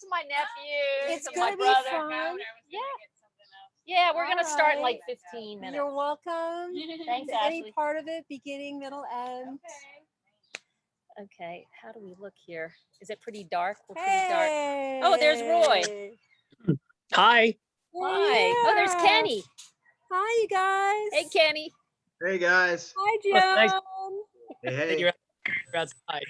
to my nephews. It's and my gonna be brother. fun. Yeah, we're gonna start in Alright. like 15 minutes. You're welcome. Thanks, To any Ashley. part of it, beginning, middle, end. Okay, how do we look here? Is it pretty dark? We're pretty dark. Oh, there's Roy. Hi. Hi. Oh, there's Yeah. Kenny. Hi, you guys. Hey, Kenny. Hey guys. Hi, Oh, nice. Joan. Hey. You're outside.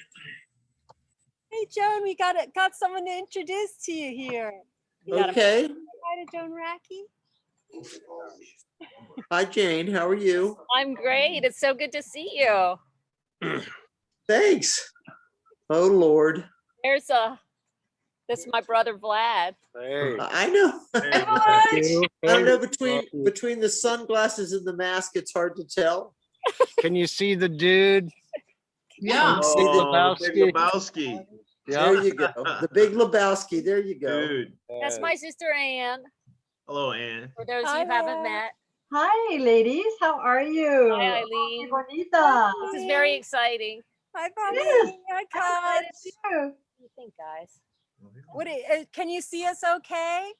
Hey, Joan. We got someone to introduce to you here. Okay. Hi to Joan Racky. Hi, Jane. How are you? I'm great. It's so good to see you. Thanks. Oh, Lord. There's this is my brother Vlad. Hey. I know. I don't know, between the sunglasses and the mask, it's hard to tell. Can you see the dude? Yeah. See the- Oh, the Big Lebowski. There you go. The Big Lebowski. There you go. Dude. That's my sister Ann. Hello, Ann. For those Hi you haven't there. met. Hi, ladies. How are you? Hi, Eileen. Bonita. This is very exciting. Hi, Bonnie. Yes. Hi, I'm Kai. excited too. What do you think, guys? Can you see us okay?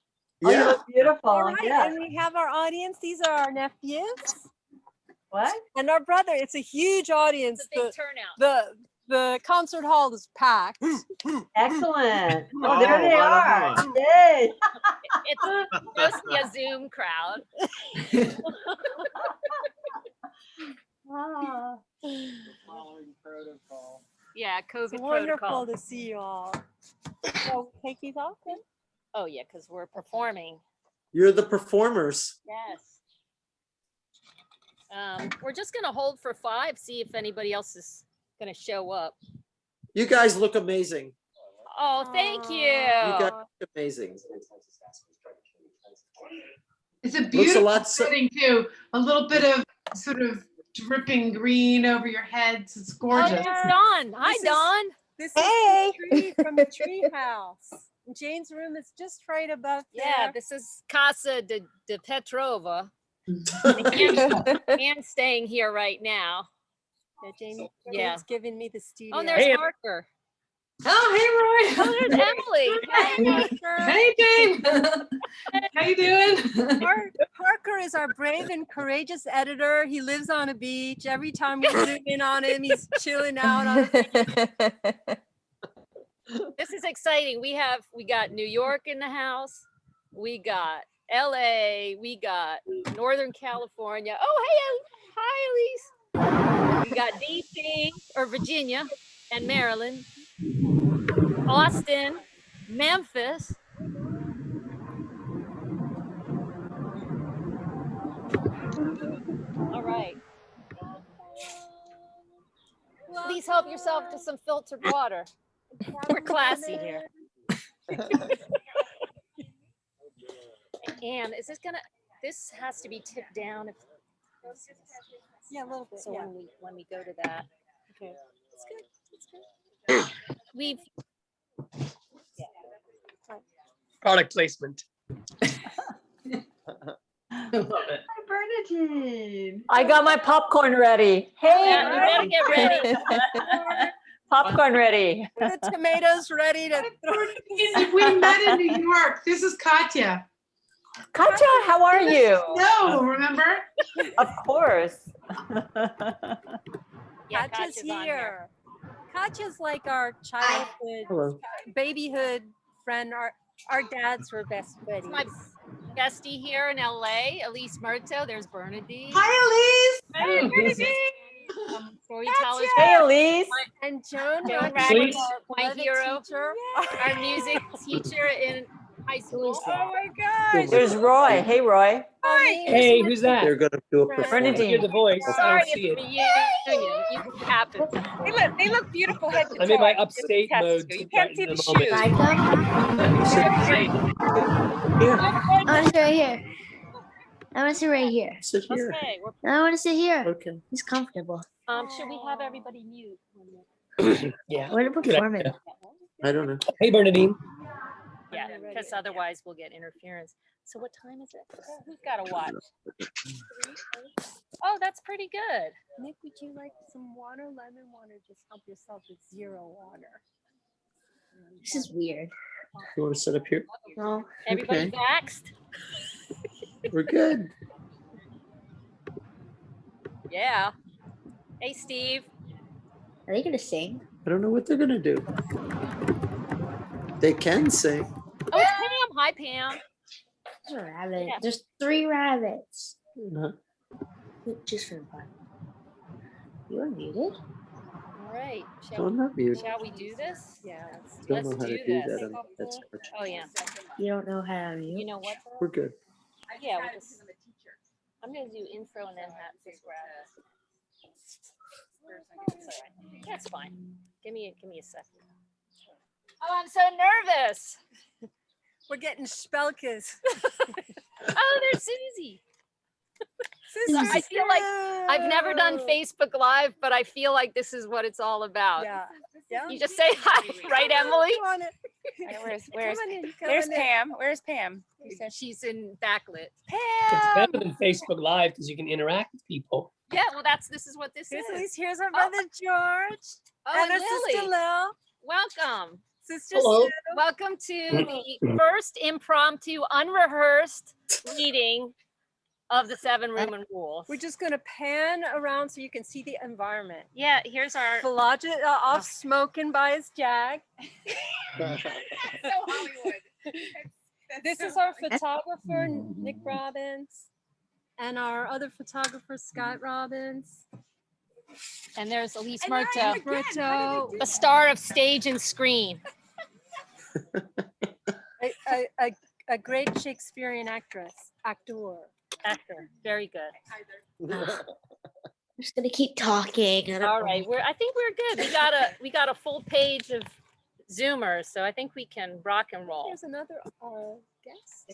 Oh, you Yeah. look beautiful. All right. Yes. And we have our audience. These are our nephews What? and our brother. It's a huge audience. It's a big turnout. The concert hall is packed. Excellent. Oh, Oh, there they right are. on. Yay. It's mostly a Zoom crowd. Ah. Yeah, COVID It's wonderful protocol. to see you all. So take these off then. Oh yeah, because we're performing. You're the performers. Yes. We're just gonna hold for 5, see if anybody else is gonna show up. You guys look amazing. Oh, thank you. You guys look amazing. It's a Looks a beautiful lot setting too. A little bit of sort of dripping green over your heads. It's Oh, gorgeous. there's Dawn. Hi, This is- Dawn. This Hey. is the tree from the tree house. Jane's room is just right above Yeah, there. this is Casa de Petrova. And staying here right now. Yeah, Jane, Yeah. Jane's giving me the studio. Oh, and there's Hey. Parker. Oh, hey, Roy. Oh, there's Emily. Hey. Hey, Jane. How you doing? Parker is our brave and courageous editor. He lives on a beach. Every time we zoom in on him, he's chilling out on This is exciting. We got New York in the house. We got LA. We got Northern California. Oh, hey, hi, Elise. We got DC or Virginia and Maryland, Austin, Memphis. All right. Please help yourself to some filtered water. We're classy here. And is this has to be tipped down if Yeah, a little bit. so Yeah. when we go to that. Okay. It's good. It's good. We've Product placement. I love it. Hi, Bernadine. I got my popcorn ready. Hey, yeah, you better get ready. popcorn ready. The tomatoes ready to throw. We met in New York. This is Katya. Katja, how are you? No, remember? Of course. Yeah, Katya's Katya's on here. Katya's like our childhood, Hello. babyhood friend. Our dads were best buddies. My bestie here in LA, Elise Murto. There's Bernadine. Hi, Elise. Hey, Bernadine. Storytellers. Hey, Elise. And Joan Joan Racky, Racky, our my beloved hero. teacher. Our music teacher in high school. Oh my gosh. There's Roy. Hey, Roy. Hey, who's that? They're gonna do a performance. Bernadine. Hear the voice. I Sorry, don't see it's it. reunion. It happens. They look beautiful head to toe. I'm in my I can upstate attest mode. to. You can't see the right in shoes. Here, I want to sit right here. I want to sit right here. sit here. Okay. I want to sit here. Okay. He's comfortable. Should we have everybody mute? Yeah. What a Good performance. idea. I don't know. Hey, Bernadine. Yeah, because otherwise we'll get interference. So what time is it? Who's got to watch? Oh, that's pretty good. Nick, would you like some water, lemon water? Just help yourself with 0 water. This is weird. You want to sit up here? No. Everybody Okay. vaxxed? We're good. Yeah. Hey, Steve. Are they gonna sing? I don't know what they're gonna do. They can sing. Oh, it's Pam. Hi, Pam. There's a rabbit. Yeah. There's 3 rabbits. Uh, Just for fun. You are muted. All right. No, I'm not muted. Shall we do this? Yeah. Don't Let's know how to do do this. that. That's hard. Oh, yeah. You don't know how to mute? You know what? We're good. Yeah, we just, I'm going to do intro and then have this grab. That's all right. That's fine. Give me a second. Oh, I'm so nervous. We're getting spelkes. Oh, there's Susie. I feel like I've never done Facebook Live, but I feel like this is what it's all about. Yeah. Yeah. You just say hi, right, Emily? Come on in. Where's Come on in, come there's on in. Pam? Where's Pam? She's in backlit. It's Pam. better than Facebook Live because you can interact with people. Yeah, well, this is what this Here's is. Elise. Here's our brother George. Oh, and our sister Lily. Lil. Welcome. Sister Hello. Sue. Welcome to the first impromptu, unrehearsed reading of the 7 Roman Rules. We're just gonna pan around so you can see the environment. Yeah, here's our. Philogid off smoking by his jag. So Hollywood. This is our photographer, Nick Robbins, and our other photographer, Scott Robbins. And there's Elise And there I am Murto, again. Murto, the star of stage and screen. a great Shakespearean actor. Actor, very good. I'm just gonna keep talking. I don't All know. right, I think we're good. We got a full page of Zoomers, so I think we can rock and roll. Here's another guest.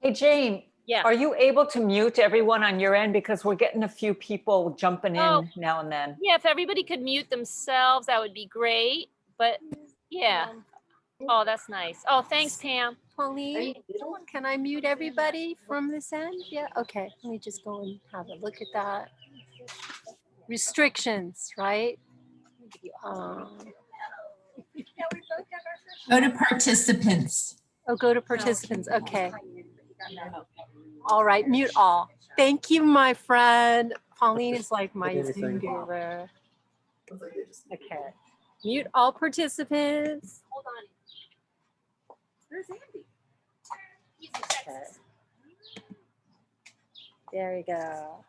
Hey, Jane, Yeah. are you able to mute everyone on your end? Because we're getting a few people jumping in Oh. now and then. Yeah, if everybody could mute themselves, that would be great. But yeah. Oh, that's nice. Oh, thanks, Pam. Pauline, can I mute everybody from this end? Yeah, okay. Let me just go and have a look at that. Restrictions, right? Go to participants. Oh, go to participants. Okay. All right, mute all. Thank you, my friend. Pauline is like my Zoom guru. Okay. Mute all participants. Hold on. Where's Andy? He's in Okay. Texas. There we go.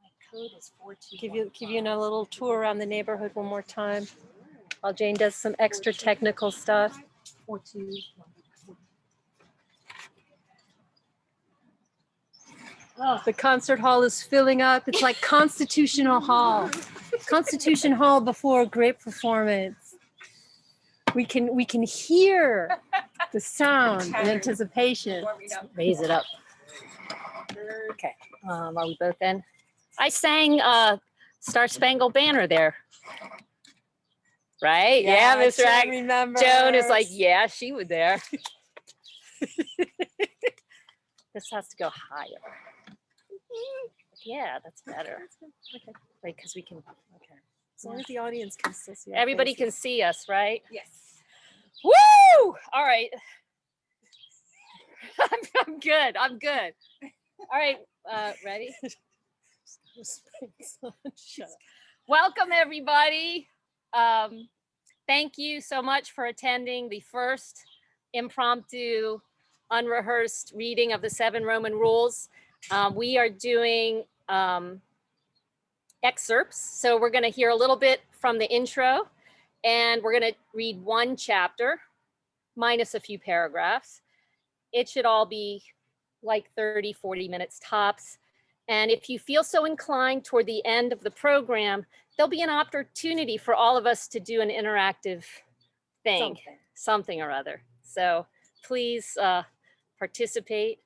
My code is 421. Give you a little tour around the neighborhood one more time while Jane does some extra technical stuff. 421. The concert hall is filling up. It's like Constitutional Hall. Constitution Hall before a great performance. We can hear the sound and anticipation. Raise it up. Okay. Are we both in? I sang Star Spangled Banner there. Right? Yeah, Miss Joan Rag. remembers. Joan is like, yeah, she was there. This has to go higher. Yeah, that's better. Okay. Right, because we can. Okay. As long as the audience can still see. our Everybody can faces. see us, right? Yes. Woo! All right. I'm good. I'm good. All right. Ready? Shut up. Welcome, everybody. Thank you so much for attending the first impromptu, unrehearsed reading of the 7 Roman Rules. We are doing excerpts. So we're going to hear a little bit from the intro, and we're going to read one chapter minus a few paragraphs. It should all be like 30, 40 minutes tops. And if you feel so inclined toward the end of the program, there'll be an opportunity for all of us to do an interactive thing, something or other. So please participate.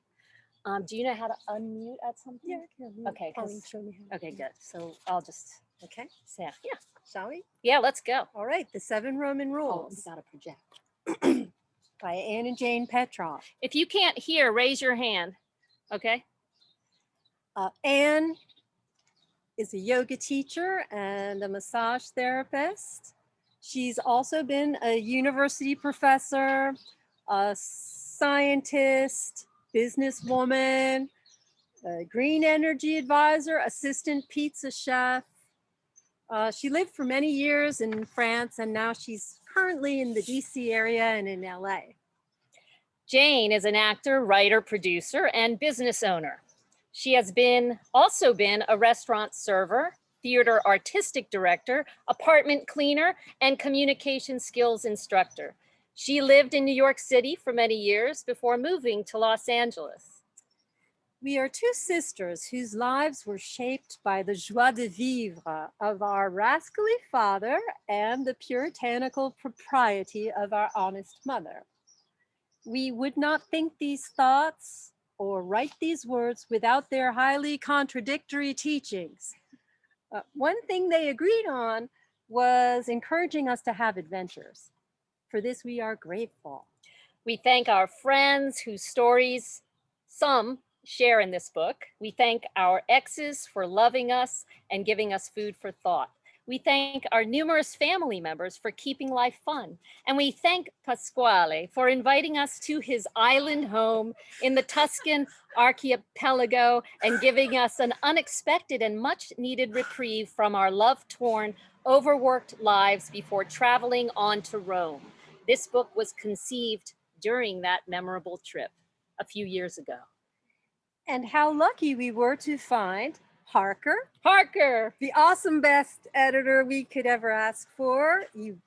Do you know how to unmute at some point? Yeah, I can. Okay, 'cause- Pauline showed me how. Okay, good. So I'll just Okay. say, yeah, Shall we? yeah, let's go. All right. The 7 Roman Oh, we Rules gotta project. by Anne and Jane Petrov. If you can't hear, raise your hand. Okay. Anne, is a yoga teacher and a massage therapist. She's also been a university professor, a scientist, businesswoman, a green energy advisor, assistant pizza chef. She lived for many years in France, and now she's currently in the DC area and in LA. Jane is an actor, writer, producer, and business owner. She has also been a restaurant server, theater artistic director, apartment cleaner, and communication skills instructor. She lived in New York City for many years before moving to Los Angeles. We are two sisters whose lives were shaped by the joie de vivre of our rascally father and the puritanical propriety of our honest mother. We would not think these thoughts or write these words without their highly contradictory teachings. One thing they agreed on was encouraging us to have adventures. For this, we are grateful. We thank our friends whose stories some share in this book. We thank our exes for loving us and giving us food for thought. We thank our numerous family members for keeping life fun. And we thank Pasquale for inviting us to his island home in the Tuscan archipelago and giving us an unexpected and much needed reprieve from our love-torn, overworked lives before traveling on to Rome. This book was conceived during that memorable trip a few years ago. And how lucky we were to find Parker, Parker, the awesome best editor we could ever ask for. You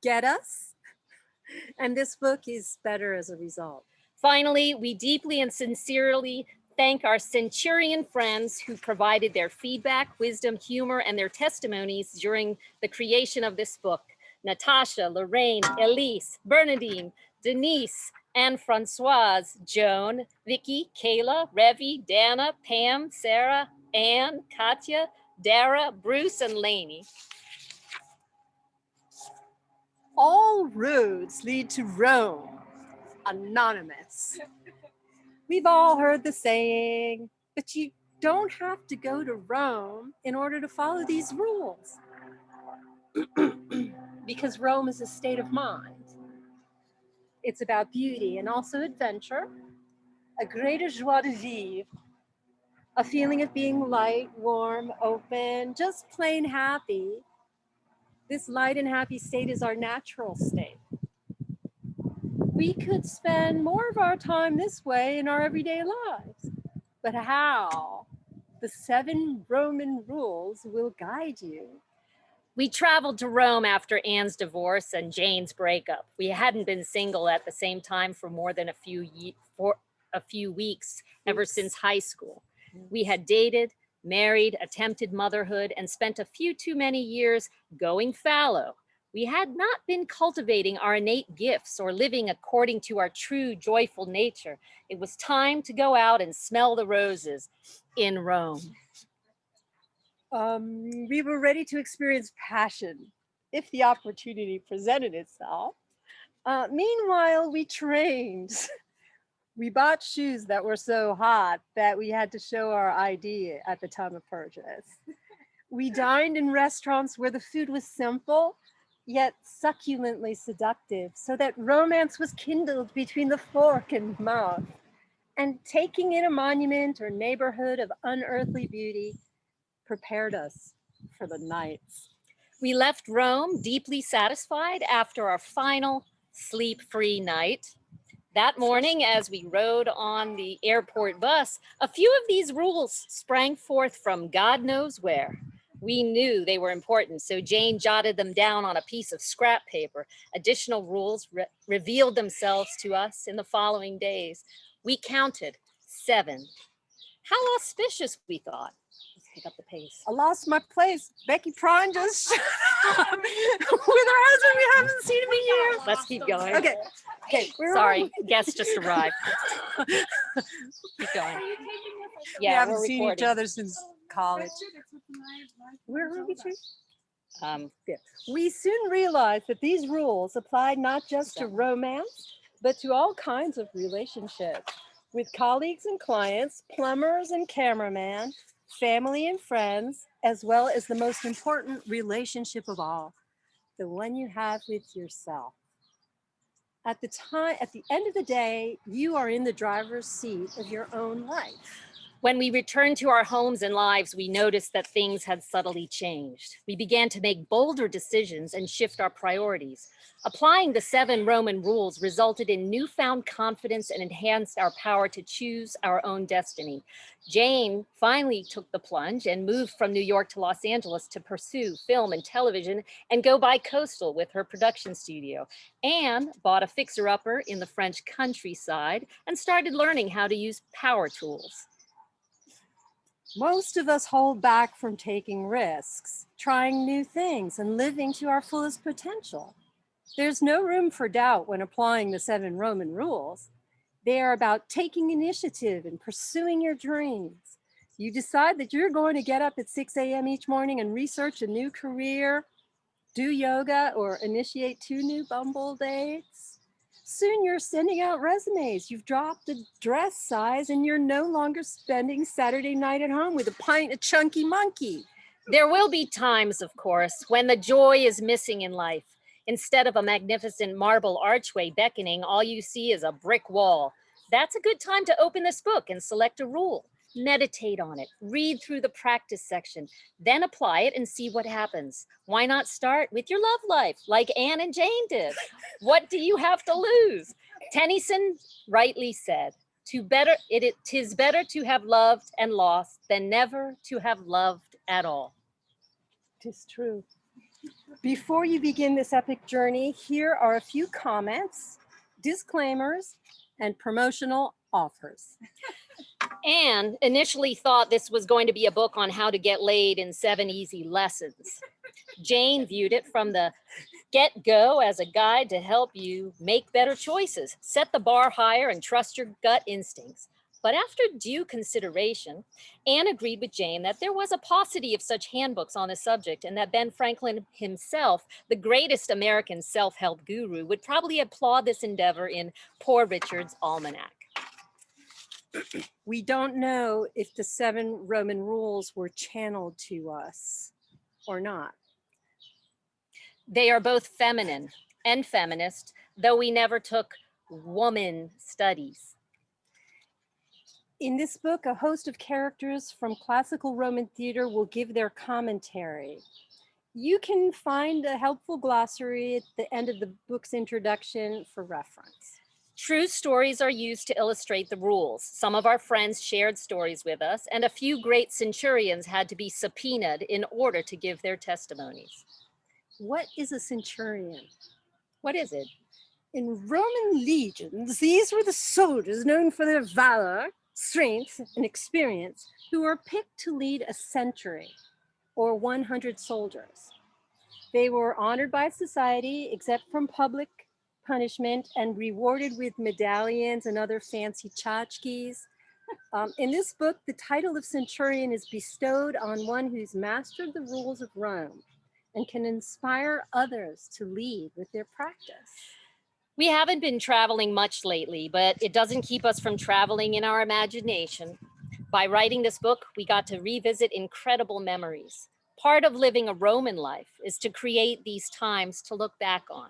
get us. And this book is better as a result. Finally, we deeply and sincerely thank our Centurion friends who provided their feedback, wisdom, humor, and their testimonies during the creation of this book. Natasha, Lorraine, Elise, Bernadine, Denise, and Francoise, Joan, Vicky, Kayla, Revi, Dana, Pam, Sarah, Anne, Katya, Dara, Bruce, and Lainey. All roads lead to Rome. Anonymous. We've all heard the saying, but you don't have to go to Rome in order to follow these rules. Because Rome is a state of mind. It's about beauty and also adventure, a greater joie de vivre, a feeling of being light, warm, open, just plain happy. This light and happy state is our natural state. We could spend more of our time this way in our everyday lives. But how? The 7 Roman rules will guide you. We traveled to Rome after Anne's divorce and Jane's breakup. We hadn't been single at the same time for more than a few weeks ever since high school. We had dated, married, attempted motherhood, and spent a few too many years going fallow. We had not been cultivating our innate gifts or living according to our true joyful nature. It was time to go out and smell the roses in Rome. We were ready to experience passion if the opportunity presented itself. Meanwhile, we trained. We bought shoes that were so hot that we had to show our ID at the time of purchase. We dined in restaurants where the food was simple, yet succulently seductive, so that romance was kindled between the fork and mouth. And taking in a monument or neighborhood of unearthly beauty prepared us for the nights. We left Rome deeply satisfied after our final sleep-free night. That morning, as we rode on the airport bus, a few of these rules sprang forth from God knows where. We knew they were important, so Jane jotted them down on a piece of scrap paper. Additional rules revealed themselves to us in the following days. We counted 7. How auspicious, we thought. Let's pick up the pace. I lost my place. Becky Prine just with her husband. We haven't seen him in years. Let's keep going. Okay. Sorry, guests just arrived. Keep going. We Yeah, haven't we're seen recording. each other since college. Where are we to? We soon realized that these rules applied not just to romance, but to all kinds of relationships with colleagues and clients, plumbers and cameramen, family and friends, as well as the most important relationship of all, the one you have with yourself. At the end of the day, you are in the driver's seat of your own life. When we returned to our homes and lives, we noticed that things had subtly changed. We began to make bolder decisions and shift our priorities. Applying the 7 Roman rules resulted in newfound confidence and enhanced our power to choose our own destiny. Jane finally took the plunge and moved from New York to Los Angeles to pursue film and television and go bi-coastal with her production studio. Anne bought a fixer-upper in the French countryside and started learning how to use power tools. Most of us hold back from taking risks, trying new things, and living to our fullest potential. There's no room for doubt when applying the 7 Roman rules. They are about taking initiative and pursuing your dreams. You decide that you're going to get up at 6 a.m. each morning and research a new career, do yoga, or initiate 2 new Bumble dates. Soon you're sending out resumes. You've dropped a dress size and you're no longer spending Saturday night at home with a pint of chunky monkey. There will be times, of course, when the joy is missing in life. Instead of a magnificent marble archway beckoning, all you see is a brick wall. That's a good time to open this book and select a rule. Meditate on it, read through the practice section, then apply it and see what happens. Why not start with your love life, like Anne and Jane did? What do you have to lose? Tennyson rightly said, "'Tis better to have loved and lost than never to have loved at all." 'Tis true. Before you begin this epic journey, here are a few comments, disclaimers, and promotional offers. Anne initially thought this was going to be a book on how to get laid in 7 easy lessons. Jane viewed it from the get-go as a guide to help you make better choices, set the bar higher, and trust your gut instincts. But after due consideration, Anne agreed with Jane that there was a paucity of such handbooks on the subject and that Ben Franklin himself, the greatest American self-help guru, would probably applaud this endeavor in Poor Richard's Almanac. We don't know if the 7 Roman rules were channeled to us or not. They are both feminine and feminist, though we never took woman studies. In this book, a host of characters from classical Roman theater will give their commentary. You can find a helpful glossary at the end of the book's introduction for reference. True stories are used to illustrate the rules. Some of our friends shared stories with us, and a few great centurions had to be subpoenaed in order to give their testimonies. What is a centurion? What is it? In Roman legions, these were the soldiers known for their valor, strength, and experience, who were picked to lead a century, or 100 soldiers. They were honored by society, exempt from public punishment, and rewarded with medallions and other fancy tchotchkes. In this book, the title of centurion is bestowed on one who's mastered the rules of Rome and can inspire others to lead with their practice. We haven't been traveling much lately, but it doesn't keep us from traveling in our imagination. By writing this book, we got to revisit incredible memories. Part of living a Roman life is to create these times to look back on.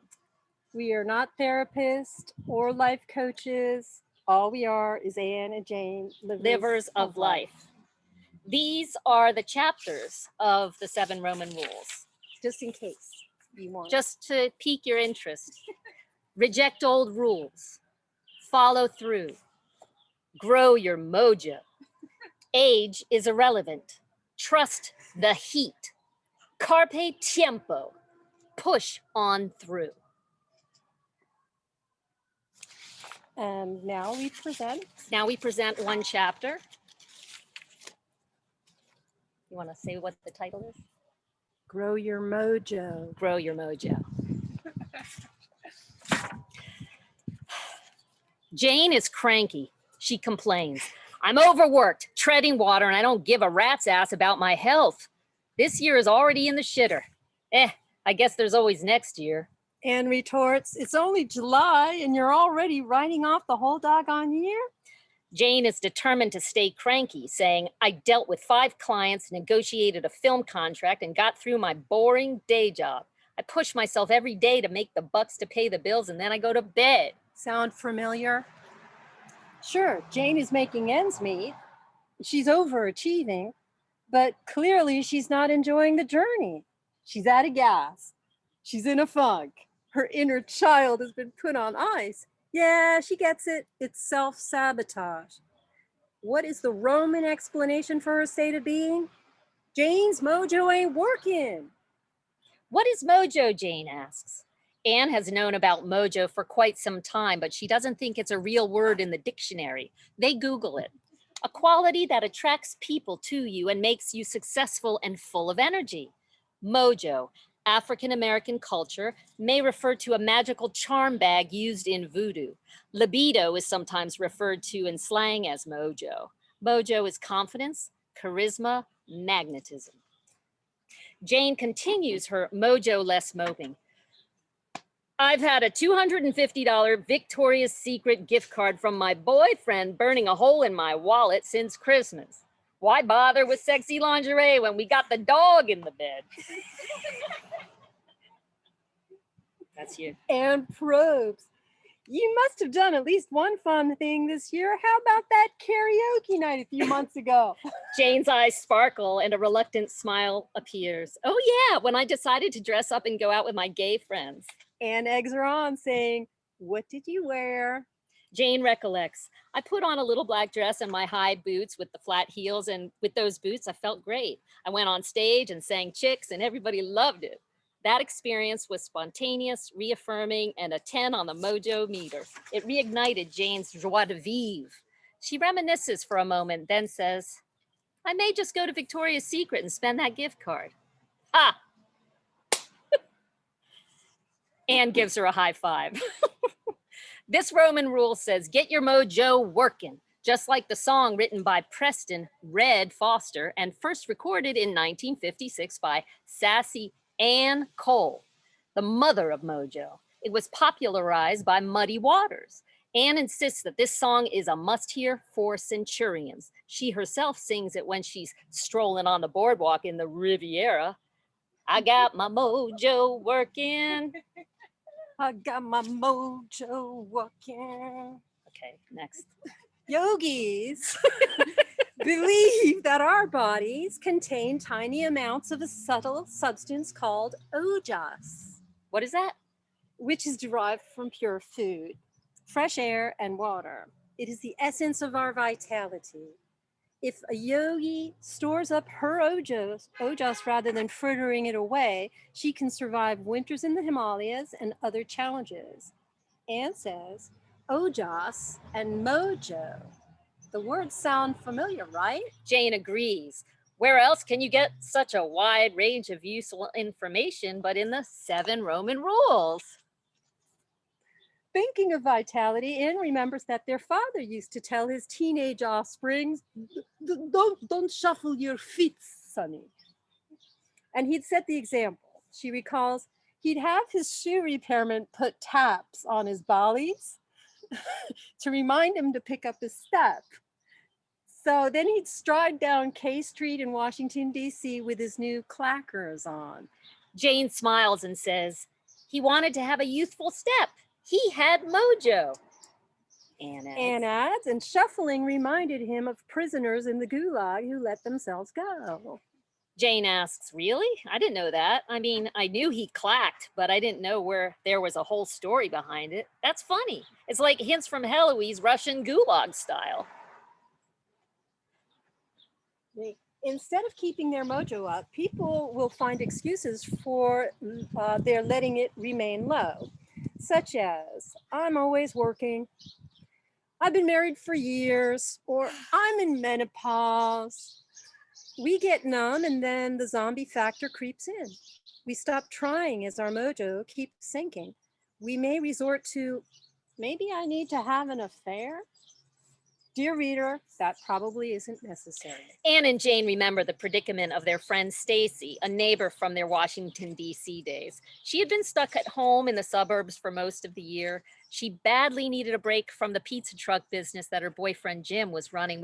We are not therapists or life coaches. All we are is Anne and Jane, Livers of life. These are the chapters of the 7 Roman rules. Just in case you want. Just to pique your interest. Reject old rules. Follow through. Grow your mojo. Age is irrelevant. Trust the heat. Carpe tiempo. Push on through. And now we present one chapter. You want to say what the title is? Grow Your Mojo. Grow Your Mojo. Jane is cranky. She complains. I'm overworked, treading water, and I don't give a rat's ass about my health. This year is already in the shitter. I guess there's always next year. Anne retorts, it's only July and you're already writing off the whole doggone year? Jane is determined to stay cranky, saying, I dealt with 5 clients, negotiated a film contract, and got through my boring day job. I push myself every day to make the bucks to pay the bills, and then I go to bed. Sound familiar? Sure, Jane is making ends meet. She's overachieving, but clearly she's not enjoying the journey. She's out of gas. She's in a funk. Her inner child has been put on ice. Yeah, she gets it. It's self-sabotage. What is the Roman explanation for her state of being? Jane's mojo ain't working. What is mojo, Jane asks. Anne has known about mojo for quite some time, but she doesn't think it's a real word in the dictionary. They Google it. A quality that attracts people to you and makes you successful and full of energy. Mojo, African American culture, may refer to a magical charm bag used in voodoo. Libido is sometimes referred to in slang as mojo. Mojo is confidence, charisma, magnetism. Jane continues her mojo-less moping. I've had a $250 Victoria's Secret gift card from my boyfriend burning a hole in my wallet since Christmas. Why bother with sexy lingerie when we got the dog in the bed? That's you. And probes. You must have done at least one fun thing this year. How about that karaoke night a few months ago? Jane's eyes sparkle and a reluctant smile appears. Oh yeah, when I decided to dress up and go out with my gay friends. And eggs are on, saying, what did you wear? Jane recollects. I put on a little black dress and my high boots with the flat heels, and with those boots, I felt great. I went on stage and sang Chicks, and everybody loved it. That experience was spontaneous, reaffirming, and a 10 on the mojo meter. It reignited Jane's joie de vivre. She reminisces for a moment, then says, I may just go to Victoria's Secret and spend that gift card. Ha! Anne gives her a high five. This Roman rule says, get your mojo working, just like the song written by Preston Red Foster and first recorded in 1956 by sassy Anne Cole, the mother of mojo. It was popularized by Muddy Waters. Anne insists that this song is a must-hear for centurions. She herself sings it when she's strolling on the boardwalk in the Riviera. I got my mojo working. I got my mojo working. Okay, next. Yogis believe that our bodies contain tiny amounts of a subtle substance called ojas. What is that? Which is derived from pure food, fresh air, and water. It is the essence of our vitality. If a yogi stores up her ojas rather than frittering it away, she can survive winters in the Himalayas and other challenges. Anne says, ojas and mojo. The words sound familiar, right? Jane agrees. Where else can you get such a wide range of useful information but in the 7 Roman rules? Thinking of vitality, Anne remembers that their father used to tell his teenage offspring, don't shuffle your feet, sonny. And he'd set the example. She recalls he'd have his shoe repairman put taps on his bollies to remind him to pick up his step. So then he'd stride down K Street in Washington, D.C. with his new clackers on. Jane smiles and says, he wanted to have a youthful step. He had mojo. Anne adds, and shuffling reminded him of prisoners in the gulag who let themselves go. Jane asks, really? I didn't know that. I mean, I knew he clacked, but I didn't know where there was a whole story behind it. That's funny. It's like Hints from Heloise Russian gulag style. Instead of keeping their mojo up, people will find excuses for their letting it remain low, such as, I'm always working, I've been married for years, or I'm in menopause. We get numb and then the zombie factor creeps in. We stop trying as our mojo keeps sinking. We may resort to, maybe I need to have an affair? Dear reader, that probably isn't necessary. Anne and Jane remember the predicament of their friend Stacy, a neighbor from their Washington, D.C. days. She had been stuck at home in the suburbs for most of the year. She badly needed a break from the pizza truck business that her boyfriend Jim was running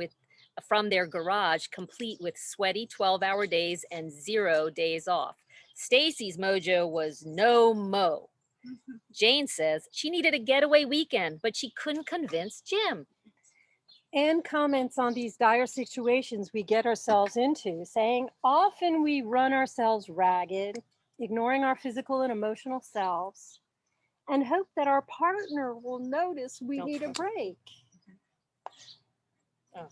from their garage, complete with sweaty 12-hour days and 0 days off. Stacy's mojo was no mo. Jane says she needed a getaway weekend, but she couldn't convince Jim. Anne comments on these dire situations we get ourselves into, saying often we run ourselves ragged, ignoring our physical and emotional selves, and hope that our partner will notice we need a break. Oh.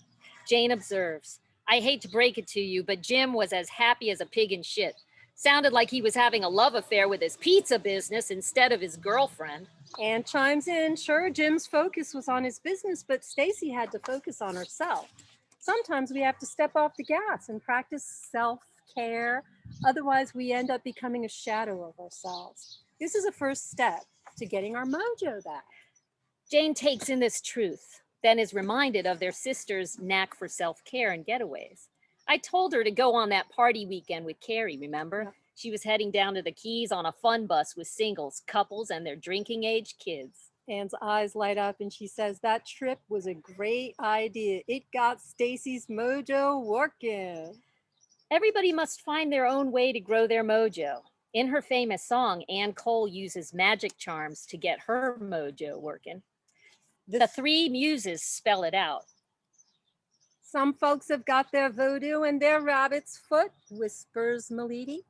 Jane observes, I hate to break it to you, but Jim was as happy as a pig in shit. Sounded like he was having a love affair with his pizza business instead of his girlfriend. Anne chimes in, sure, Jim's focus was on his business, but Stacy had to focus on herself. Sometimes we have to step off the gas and practice self-care. Otherwise, we end up becoming a shadow of ourselves. This is a first step to getting our mojo back. Jane takes in this truth, then is reminded of their sister's knack for self-care and getaways. I told her to go on that party weekend with Carrie, remember? She was heading down to the Keys on a fun bus with singles, couples, and their drinking age kids. Anne's eyes light up and she says, that trip was a great idea. It got Stacy's mojo working. Everybody must find their own way to grow their mojo. In her famous song, Ann Cole uses magic charms to get her mojo working. The three muses spell it out. Some folks have got their voodoo and their rabbit's foot, whispers Milady.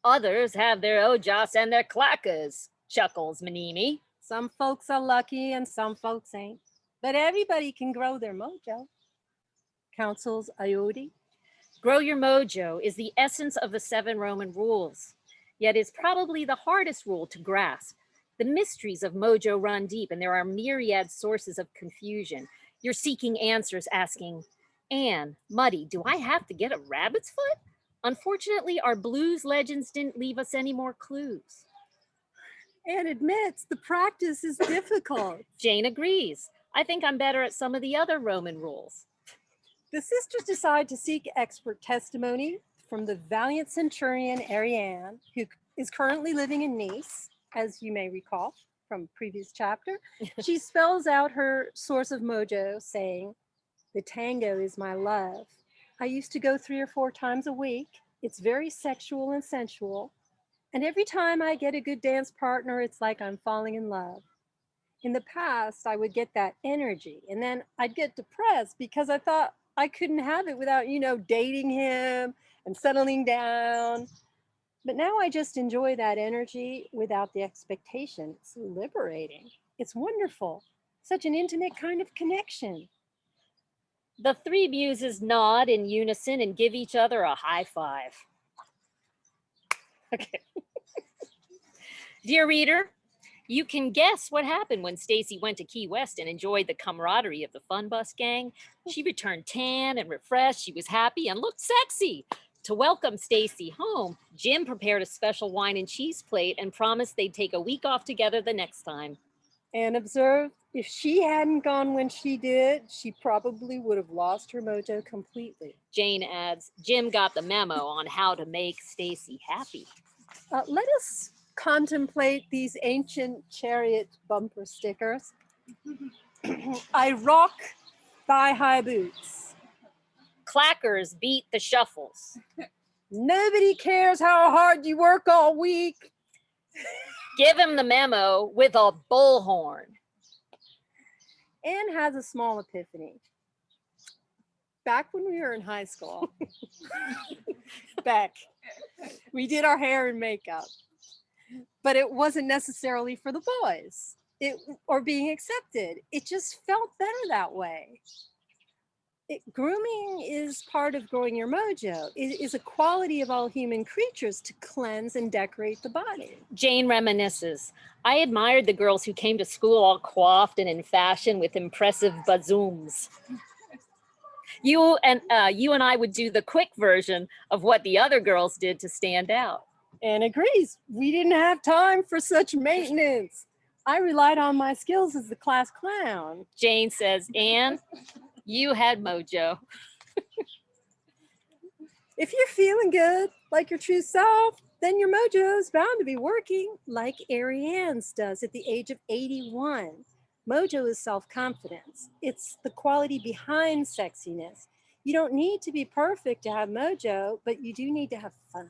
Others have their ojas and their clackers, chuckles Manimi. Some folks are lucky and some folks ain't, but everybody can grow their mojo, counsels Iodi. Grow your mojo is the essence of the 7 Roman rules, yet is probably the hardest rule to grasp. The mysteries of mojo run deep and there are myriad sources of confusion. You're seeking answers asking, Anne, Muddy, do I have to get a rabbit's foot? Unfortunately, our blues legends didn't leave us any more clues. Anne admits the practice is difficult. Jane agrees. I think I'm better at some of the other Roman rules. The sisters decide to seek expert testimony from the valiant centurion Ariane, who is currently living in Nice, as you may recall from previous chapter. She spells out her source of mojo, saying, the tango is my love. I used to go 3 or 4 times a week. It's very sexual and sensual. And every time I get a good dance partner, it's like I'm falling in love. In the past, I would get that energy and then I'd get depressed because I thought I couldn't have it without, dating him and settling down. But now I just enjoy that energy without the expectation. It's liberating. It's wonderful. Such an intimate kind of connection. The 3 muses nod in unison and give each other a high five. Okay. Dear reader, you can guess what happened when Stacy went to Key West and enjoyed the camaraderie of the fun bus gang. She returned tan and refreshed. She was happy and looked sexy. To welcome Stacy home, Jim prepared a special wine and cheese plate and promised they'd take a week off together the next time. Anne observed, if she hadn't gone when she did, she probably would have lost her mojo completely. Jane adds, Jim got the memo on how to make Stacy happy. Let us contemplate these ancient chariot bumper stickers. I rock thigh-high boots. Clackers beat the shuffles. Nobody cares how hard you work all week. Give him the memo with a bullhorn. Anne has a small epiphany. Back when we were in high school, we did our hair and makeup, but it wasn't necessarily for the boys or being accepted. It just felt better that way. Grooming is part of growing your mojo. It is a quality of all human creatures to cleanse and decorate the body. Jane reminisces. I admired the girls who came to school all coiffed and in fashion with impressive bazooms. You and I would do the quick version of what the other girls did to stand out. Anne agrees. We didn't have time for such maintenance. I relied on my skills as the class clown. Jane says, Anne, You had mojo. If you're feeling good, like your true self, then your mojo is bound to be working like Ariane's does at the age of 81. Mojo is self-confidence. It's the quality behind sexiness. You don't need to be perfect to have mojo, but you do need to have fun.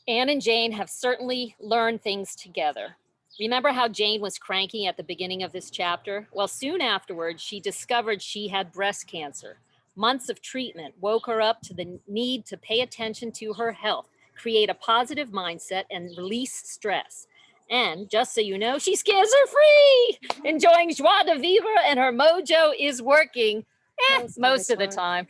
Anne and Jane have certainly learned things together. Remember how Jane was cranky at the beginning of this chapter? Well, soon afterwards, she discovered she had breast cancer. Months of treatment woke her up to the need to pay attention to her health, create a positive mindset, and release stress. And just so you know, she's cancer-free, enjoying joie de vivre, and her mojo is working most of the time.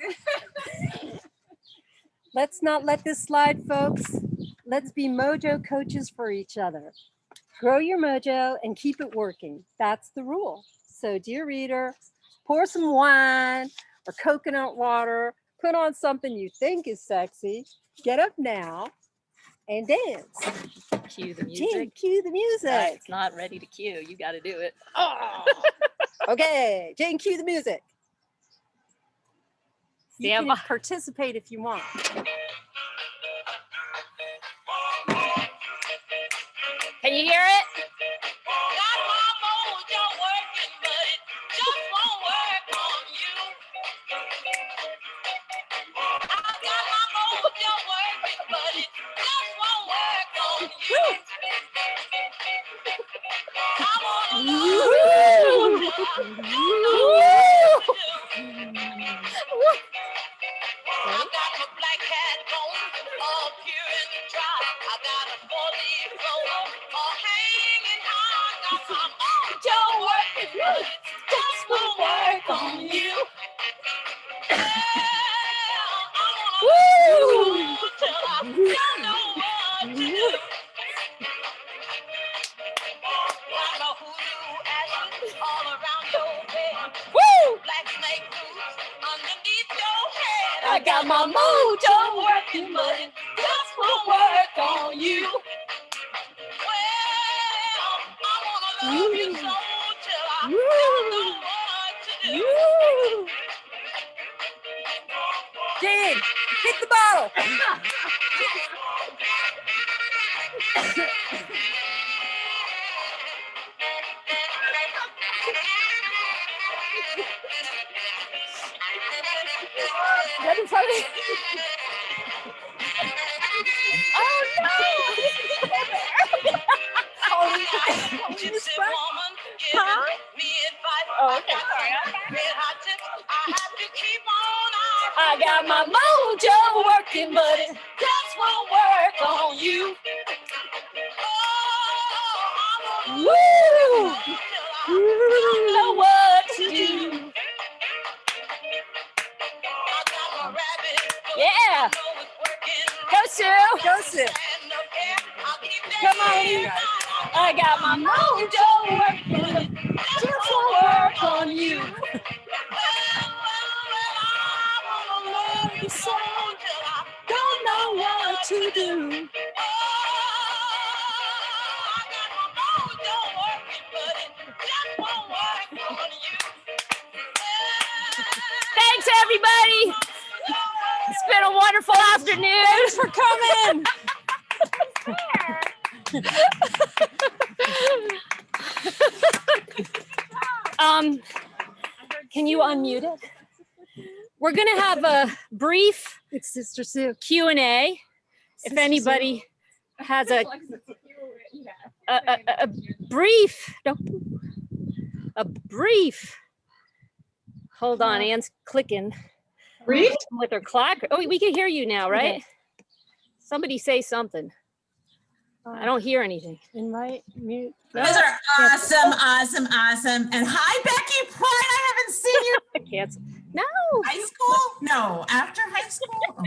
Let's not let this slide, folks. Let's be mojo coaches for each other. Grow your mojo and keep it working. That's the rule. So, dear reader, pour some wine or coconut water, put on something you think is sexy, get up now and dance. Cue the Jane, music. cue the music. It's not ready to cue. You got to do it. Okay, Jane, cue the music. You Stand can by. participate if you want. Can you hear it? I got my mojo working, but it just won't work on you. Well, I wanna love you so till I don't know what to do. Jane, hit the bottle. Right in front of me. Oh no! Gypsy woman, Huh? me advice. Oh, okay. Sorry. Red hot tips, I have to keep on. I got my mojo working, but it just won't work on you. Woo! Don't know what to do. Yeah. Go Sue. Go, Sue. Come on. I got my mojo working, but it just won't work on you. Don't know what to do. Thanks, everybody. It's been a wonderful afternoon. Thanks for coming. Can you unmute it? We're gonna have a brief It's Sister Sue. Q&A. If Sister anybody has a brief, a brief. Hold on, Anne's clicking Brief? with her clock. Oh, we can hear you now, right? Okay. Somebody say something. I don't hear anything. Invite, mute. No. You guys are awesome, awesome, awesome. And hi, Becky Pride. I haven't seen you. I can't. No. High school? No, after high school? Oh.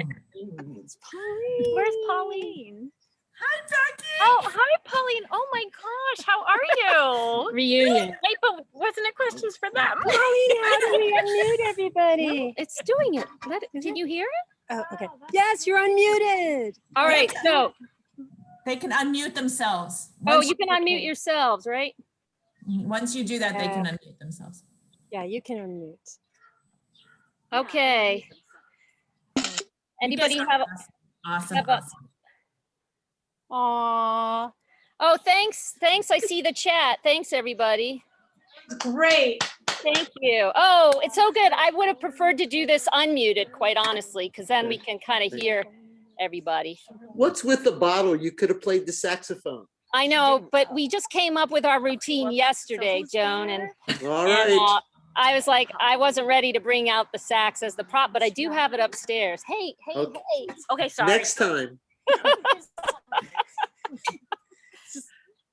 It's Pauline. Where's Pauline? Hi, Becky. Oh, hi, Pauline. Oh my gosh, how are you? Reunion. Wait, but wasn't it questions for them? Pauline, how do we unmute everybody? It's doing it. Did you hear it? Oh, okay. Yes, you're unmuted. All right. So, They can unmute themselves. oh, Once you can unmute yourselves, right? Once you do that, they can unmute themselves. Yeah, you can unmute. Okay. Anybody You guys are have awesome. have a- Aw. Oh, thanks. Thanks. I see the chat. Thanks, everybody. Great. Thank you. Oh, it's so good. I would have preferred to do this unmuted, quite honestly, because then we can kind of hear everybody. What's with the bottle? You could have played the saxophone. I know, but we just came up with our routine yesterday, Joan, and All right. I was like, I wasn't ready to bring out the sax as the prop, but I do have it upstairs. Hey. Okay, sorry. Next time.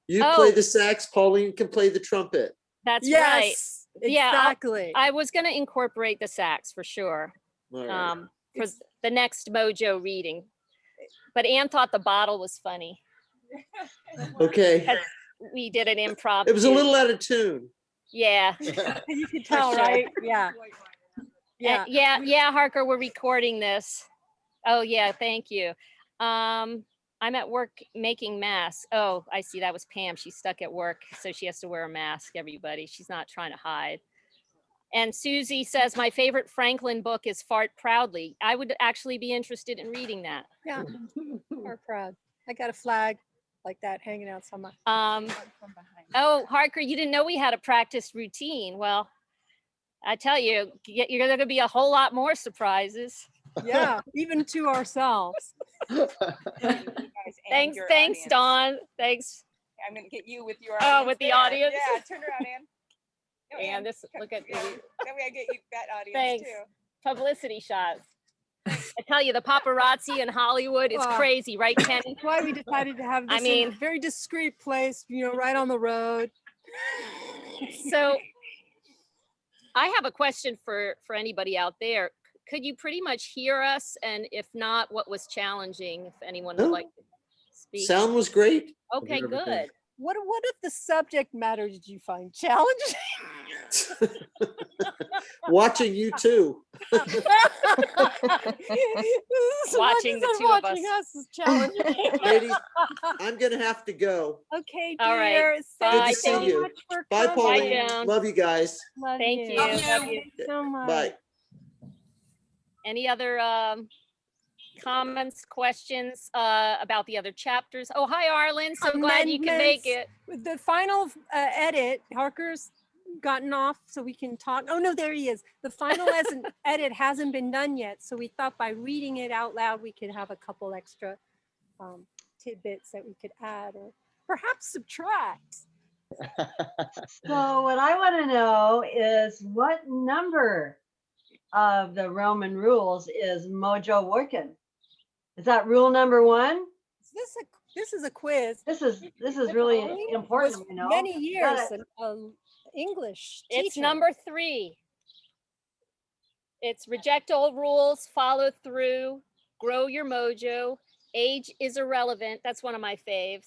You Oh. play the sax, Pauline can play the trumpet. That's right. Yes, Yeah, exactly. I was going to incorporate the sax for sure. All right. For the next Mojo reading. But Anne thought the bottle was funny. Okay. We did an improv. It was a too. little out of tune. Yeah. You can tell, sure. right? Yeah. Yeah, Harker, we're recording this. Oh yeah, thank you. I'm at work making masks. Oh, I see, that was Pam. She's stuck at work, so she has to wear a mask, everybody. She's not trying to hide. And Susie says, my favorite Franklin book is Fart Proudly. I would actually be interested in reading that. Yeah. We're proud. I got a flag like that hanging out somewhere. Oh, Harker, you didn't know we had a practice routine. Well, I tell you, you're going to be a whole lot more surprises. Yeah, even to ourselves. Thanks, Dawn. Thanks. I'm gonna get you with your with the audience. Yeah, turn around, Ann. No, And this, look at Then we gotta get you that audience thanks. too. Publicity shots. I tell you, the paparazzi in Hollywood is crazy, right, Kenny? That's why we decided to have this in a very discreet place, right on the road. So I have a question for anybody out there. Could you pretty much hear us? And if not, what was challenging, if anyone would like to speak? Sound was great. Okay, good. What if the subject matter did you find challenging? Watching you too. Watching the two of us. Is challenging. Ladies, I'm gonna have to go. Okay, all right. Good to see you. Bye, Pauline. Joan. Love you guys. Thank you. Love you. So much. Bye. Any other comments, questions about the other chapters? Oh, hi, Arlen. So glad you can make it. With the final edit, Harker's gotten off so we can talk. Oh, no, there he is. The final edit hasn't been done yet. So we thought by reading it out loud, we could have a couple extra tidbits that we could add or perhaps subtract. So what I want to know is what number of the Roman rules is Mojo working? Is that rule number 1? This is a quiz. This is really important, you know. Many years English teacher. It's number 3. It's reject old rules, follow through, grow your mojo, age is irrelevant. That's one of my faves.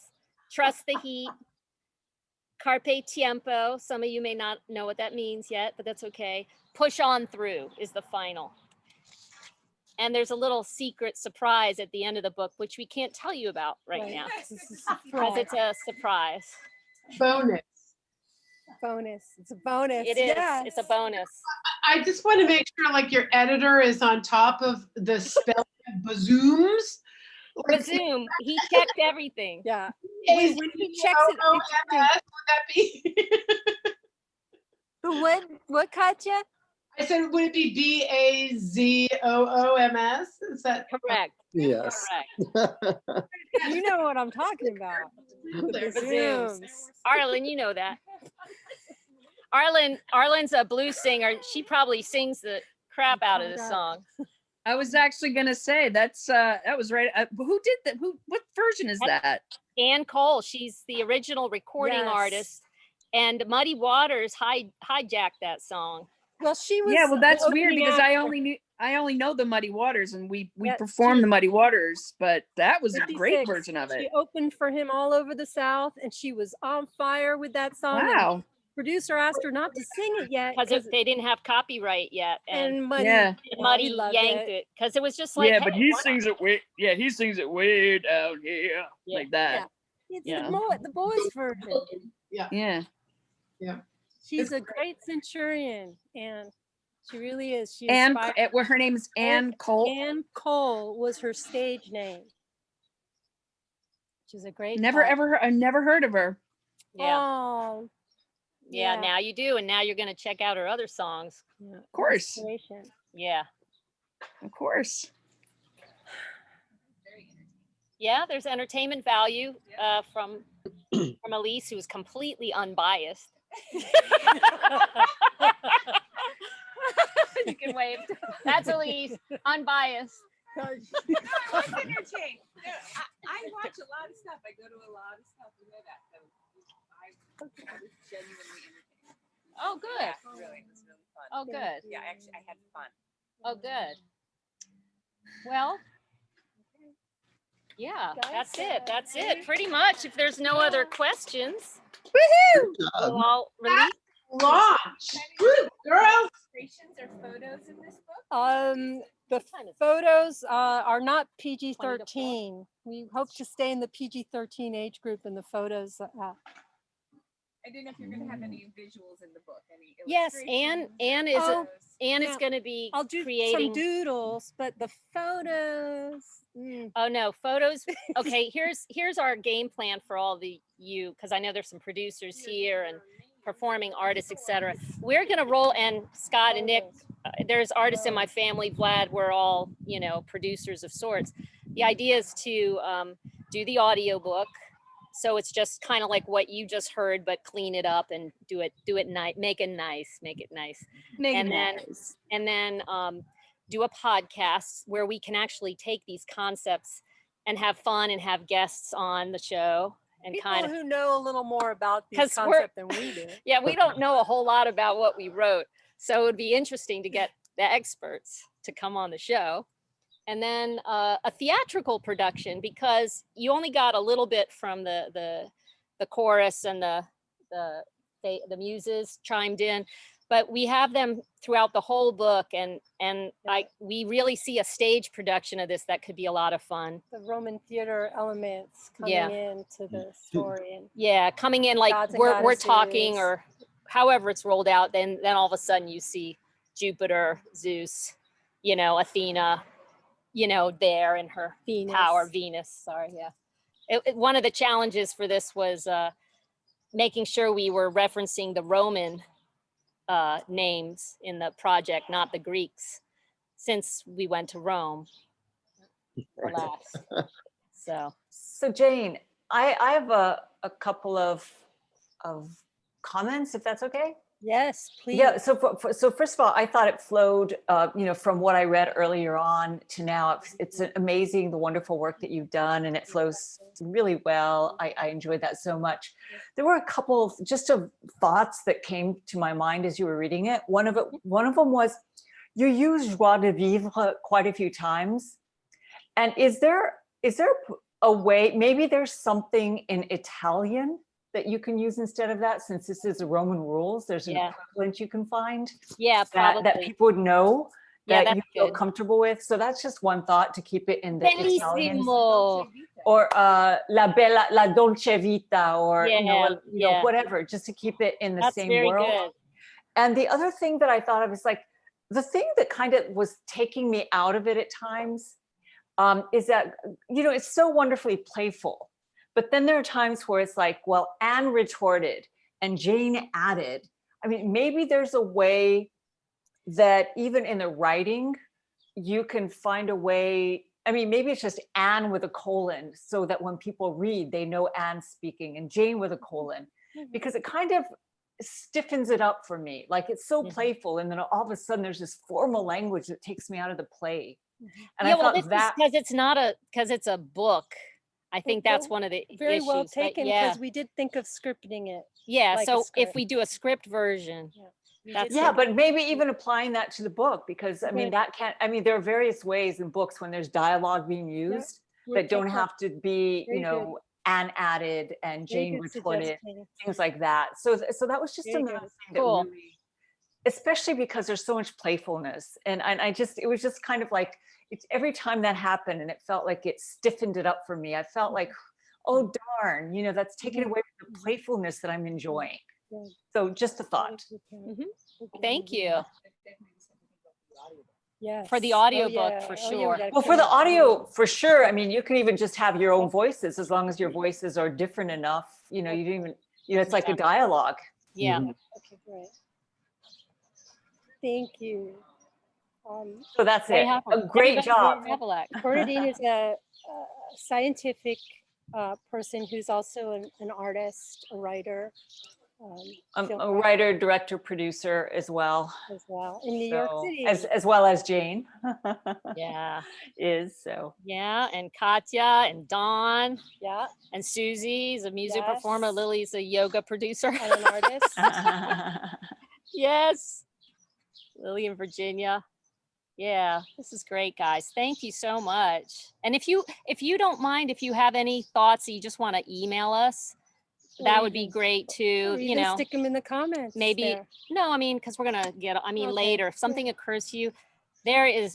Trust the heat. Carpe tiempo. Some of you may not know what that means yet, but that's okay. Push on through is the final. And there's a little secret surprise at the end of the book, which we can't tell you about right now because it's a surprise. Bonus. It's a bonus. It is. Yes. It's a bonus. I just want to make sure like your editor is on top of the spelling of bazooms. Resume. He checked everything. Yeah. When he checks it, would that be? What, Katya? I said, would it be BAZOOMS? Is that correct? Yes. Correct. You know what I'm talking about. Bazooms. Arlen, you know that. Arlen's a blues singer. She probably sings the crap out of the song. I was actually gonna say that was right. Who did that? What version is that? Ann Cole. She's the original recording artist, and Muddy Waters hijacked that song. Well, she was. Yeah, well, that's weird opening because act I only know the Muddy Waters, and we performed the Muddy Waters, but that was a great version of it. She opened for him all over the South, and she was on fire with that song. Wow. And producer asked her not to sing it yet because they didn't have copyright yet, and Muddy yanked it because it was just like, but he sings it way way down here like that. Yeah. It's the boys version. Yeah. Yeah. She's a great centurion, and She really is. She Anne, inspired. well, her name is Anne Cole. Anne Cole was her stage name. She's a great. I've never heard of her. Yeah. Oh. Yeah, now you do, and now you're going to check out her other songs. Yeah, of course. Inspiration. Yeah. Of course. Yeah, there's entertainment value from Elise, who's completely unbiased. You can wave. That's Elise, unbiased. I watch a lot of stuff. I go to a lot of stuff. You know that. So I was genuinely entertained. Oh, good. Yeah, really, it was really fun. Oh, good. Yeah, actually, I had fun. Oh, good. Well, yeah, that's it. That's it. Pretty much. If there's no other questions, we'll all release. Launch. Good girl. Illustrations or photos in this book? The photos are not PG-13. We hope to stay in the PG-13 age group in the photos. I didn't know if you're going to have any visuals in the book. Any Yes, Anne is yeah. going to be I'll do creating some doodles, but the photos. Oh no, photos. Okay, here's our game plan for all the because I know there's some producers here and performing artists, etc. We're gonna roll, and Scott and Nick, there's artists in my family, Vlad, we're all, producers of sorts. The idea is to do the audio book. So it's just kind of like what you just heard, but clean it up and do it nice, make it nice. And then do a podcast where we can actually take these concepts and have fun and have guests on the show. And People who know a little more about this concept than we do. Yeah, we don't know a whole lot about what we wrote. So it would be interesting to get the experts to come on the show. And then a theatrical production, because you only got a little bit from the chorus and the muses chimed in, but we have them throughout the whole book, and we really see a stage production of this that could be a lot of fun. The Roman theater elements coming into the story, and coming in like we're talking, or however it's rolled out. Then all of a sudden you see Jupiter, Zeus, Athena, there in her power, Venus. Sorry, yeah. One of the challenges for this was making sure we were referencing the Roman names in the project, not the Greeks, since we went to Rome last. So Jane, I have a couple of comments, if that's okay. Yes, please. Yeah. So first of all, I thought it flowed, from what I read earlier on to now. It's amazing, the wonderful work that you've done, and it flows really well. I enjoyed that so much. There were a couple of thoughts that came to my mind as you were reading it. One of them was, you use joie de vivre quite a few times, and is there a way? Maybe there's something in Italian that you can use instead of that, since this is the Roman rules. There's an equivalent you can find. Yeah, probably. That people would know, that you feel good. Comfortable with. So that's just one thought, to keep it in the Italian. Bellissimo. Or la dolce vita, or whatever, just to keep it in the same world. Good. And the other thing that I thought of is, like, the thing that kind of was taking me out of it at times is that, it's so wonderfully playful. But then there are times where it's like, well, Anne retorted and Jane added. I mean, maybe there's a way that even in the writing, you can find a way. I mean, maybe it's just Anne with a colon, so that when people read, they know Anne's speaking, and Jane with a colon, because it kind of stiffens it up for me. Like, it's so playful, and then all of a sudden there's this formal language that takes me out of the play. And I thought that, because it's a book. I think that's one of the very issues. well taken, because we did think of scripting it. Yeah, like so if we do a script version, but maybe even applying that to the book, because I mean, there are various ways in books when there's dialogue being used that don't have to be, Anne added and Jane retorted, things like that. So that was just another thing that really, especially because there's so much playfulness, and it was just kind of like, it's every time that happened, and it felt like it stiffened it up for me. I felt like, oh darn, that's taken away from the playfulness that I'm enjoying. So just a thought. Thank you. Yes. For the Oh, audiobook, yeah. for Oh, yeah, we sure. gotta Well, for the finish audio, for sure. I mean, you can even just have your own voices as long as your voices are different enough. You know, you don't even, you know, it's like a dialogue. Yeah. Okay, great. Thank you. So that's Ray it. Havel- A great everybody job. Ray Havelak. Bernadine is a scientific person who's also an artist, a writer, I'm film a writer writer, director, producer as well. as well in New York So, City. as well as Jane Yeah. is. So Yeah. And Katya and Dawn Yeah, and Susie's a music Yes. performer. Lily's a yoga producer. and an artist. Yes. Lily and Virginia. Yeah, this is great, guys. Thank you so much. And if you don't mind, if you have any thoughts that you just want to email us, that Or would be even- great too. or You even know, stick them in the comments. maybe there. no, I mean, because we're gonna get. I mean, Okay, later if something occurs to you,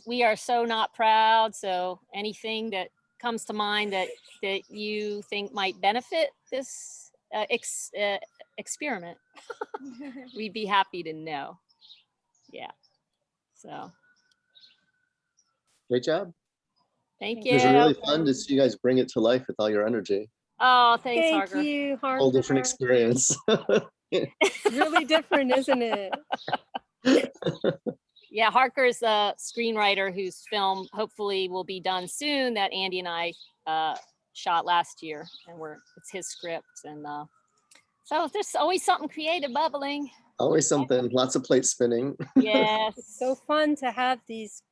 we are so not proud. So anything that comes to mind that you think might benefit this experiment, we'd be happy to know. Yeah. So Great job. thank It was you. really fun to see you guys bring it to life with all your energy. Oh, thanks, Thank Harker. you, Harper. Whole different experience. Really different, isn't it? Yeah, Harker's a screenwriter whose film hopefully will be done soon that Andy and I shot last year, and it's his script, and so there's always something creative bubbling. Always something, lots of plate spinning. Yes. It's so fun to have these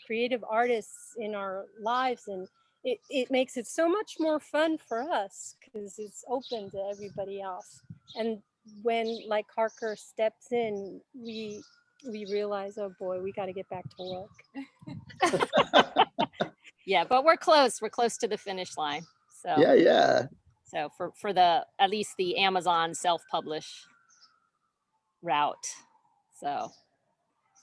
creative artists in our lives, and it makes it so much more fun for us because it's open to everybody else. And when like Harker steps in, we realize, oh boy, we got to get back to work. Yeah, but we're close. We're close to the finish line. So Yeah. So for the at least the Amazon self-publish route. So